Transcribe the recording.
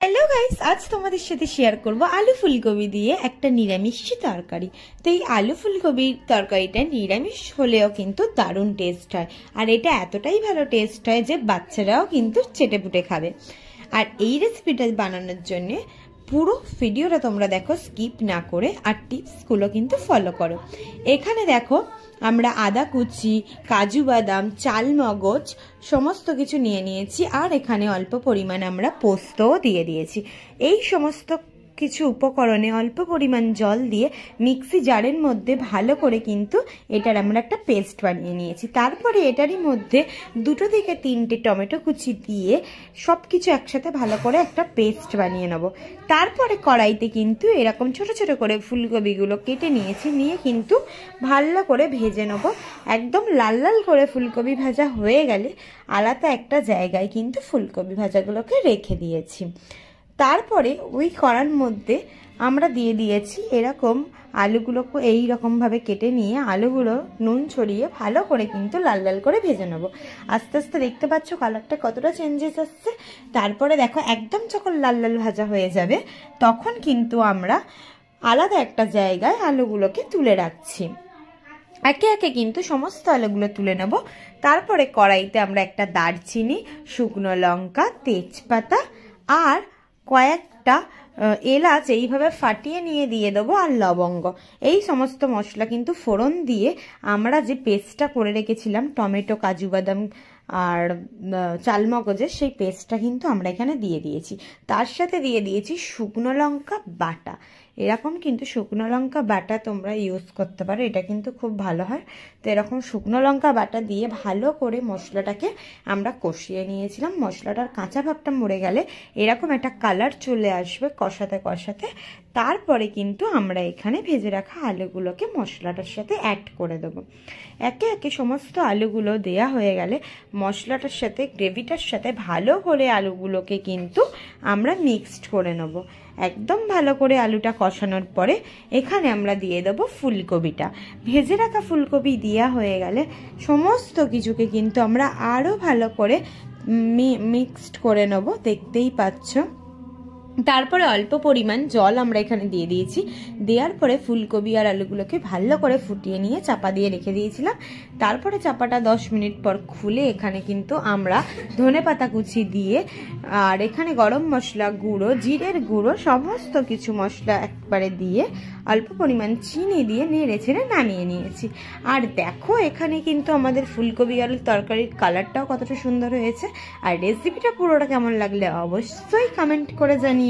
Hello guys, আজ তোমাদের সাথে শেয়ার করব আলু ফুলকপি দিয়ে একটা নিরামিষ তরকারি। তো এই আলু ফুলকপির তরকারিটা নিরামিষ হলেও কিন্তু দারুণ টেস্ট হয়, আর এটা এতটাই ভালো টেস্ট হয় যে বাচ্চারাও কিন্তু চেটেপুটে খাবে। আর এই রেসিপিটা বানানোর জন্য পুরো ভিডিওটা তোমরা দেখো, স্কিপ না করে, আর টিপসগুলো কিন্তু ফলো করো। এখানে দেখো আমরা আদা কুচি, কাজু বাদাম, চালমগজ সমস্ত কিছু নিয়ে নিয়েছি, আর এখানে অল্প পরিমাণ আমরা পোস্তও দিয়ে দিয়েছি। এই সমস্ত কিছু উপকরণে অল্প পরিমাণ জল দিয়ে মিক্সি জারের মধ্যে ভালো করে কিন্তু এটার আমরা একটা পেস্ট বানিয়ে নিয়েছি। তারপরে এটারই মধ্যে 2 থেকে 3টে টমেটো কুচি দিয়ে সব কিছু একসাথে ভালো করে একটা পেস্ট বানিয়ে নেব। তারপরে কড়াইতে কিন্তু এরকম ছোট ছোট করে ফুলকপিগুলো কেটে নিয়েছি, নিয়ে কিন্তু ভালো করে ভেজে নেব। একদম লাল লাল করে ফুলকপি ভাজা হয়ে গেলে আলাদা একটা জায়গায় কিন্তু ফুলকপি ভাজাগুলোকে রেখে দিয়েছি। তারপরে ওই কড়ার মধ্যে আমরা দিয়ে দিয়েছি এরকম আলুগুলোকে এইরকমভাবে কেটে নিয়ে আলুগুলো নুন ছড়িয়ে ভালো করে কিন্তু লাল লাল করে ভেজে নেব। আস্তে আস্তে দেখতে পাচ্ছ কালারটা কতটা চেঞ্জেস আসছে। তারপরে দেখো একদম যখন লাল লাল ভাজা হয়ে যাবে তখন কিন্তু আমরা আলাদা একটা জায়গায় আলুগুলোকে তুলে রাখছি। একে একে কিন্তু সমস্ত আলুগুলো তুলে নেব। তারপরে কড়াইতে আমরা একটা দারচিনি, শুকনো লঙ্কা, তেজপাতা আর কয়েকটা এলাচ এইভাবে ফাটিয়ে নিয়ে দিয়ে দেবো, আর লবঙ্গ। এই সমস্ত মশলা কিন্তু ফোড়ন দিয়ে আমরা যে পেস্টটা করে রেখেছিলাম টমেটো, কাজু বাদাম আর চালমগজের, সেই পেস্টটা কিন্তু আমরা এখানে দিয়ে দিয়েছি। তার সাথে দিয়ে দিয়েছি শুকনো লঙ্কা বাটা। এরকম কিন্তু শুকনো লঙ্কা বাটা তোমরা ইউজ করতে পারো, এটা কিন্তু খুব ভালো হয়। তো এরকম শুকনো লঙ্কা বাটা দিয়ে ভালো করে মশলাটাকে আমরা কষিয়ে নিয়েছিলাম। মশলাটার কাঁচা ভাবটা মরে গেলে এরকম একটা কালার চলে আসবে কষাতে কষাতে। তারপরে কিন্তু আমরা এখানে ভেজে রাখা আলুগুলোকে মশলাটার সাথে অ্যাড করে দেবো। একে একে সমস্ত আলুগুলো দেয়া হয়ে গেলে মশলাটার সাথে, গ্রেভিটার সাথে ভালো করে আলুগুলোকে কিন্তু আমরা মিক্সড করে নেব। একদম ভালো করে আলুটা কষানোর পরে এখানে আমরা দিয়ে দেবো ফুলকপিটা। ভেজে রাখা ফুলকপি দেওয়া হয়ে গেলে সমস্ত কিছুকে কিন্তু আমরা আরও ভালো করে মিক্সড করে নেব, দেখতেই পাচ্ছ। তারপরে অল্প পরিমাণ জল আমরা এখানে দিয়ে দিয়েছি। দেওয়ার পরে ফুলকপি আর আলুগুলোকে ভালো করে ফুটিয়ে নিয়ে চাপা দিয়ে রেখে দিয়েছিলাম। তারপরে চাপাটা 10 মিনিট পর খুলে এখানে কিন্তু আমরা ধনেপাতা কুচি দিয়ে, আর এখানে গরম মশলা গুঁড়ো, জিরের গুঁড়ো, সমস্ত কিছু মশলা একবারে দিয়ে অল্প পরিমাণ চিনি দিয়ে নেড়ে ছেড়ে নামিয়ে নিয়েছি। আর দেখো এখানে কিন্তু আমাদের ফুলকপি আলুর তরকারির কালারটাও কতটা সুন্দর হয়েছে। আর রেসিপিটা পুরোটা কেমন লাগলে অবশ্যই কমেন্ট করে জানিও।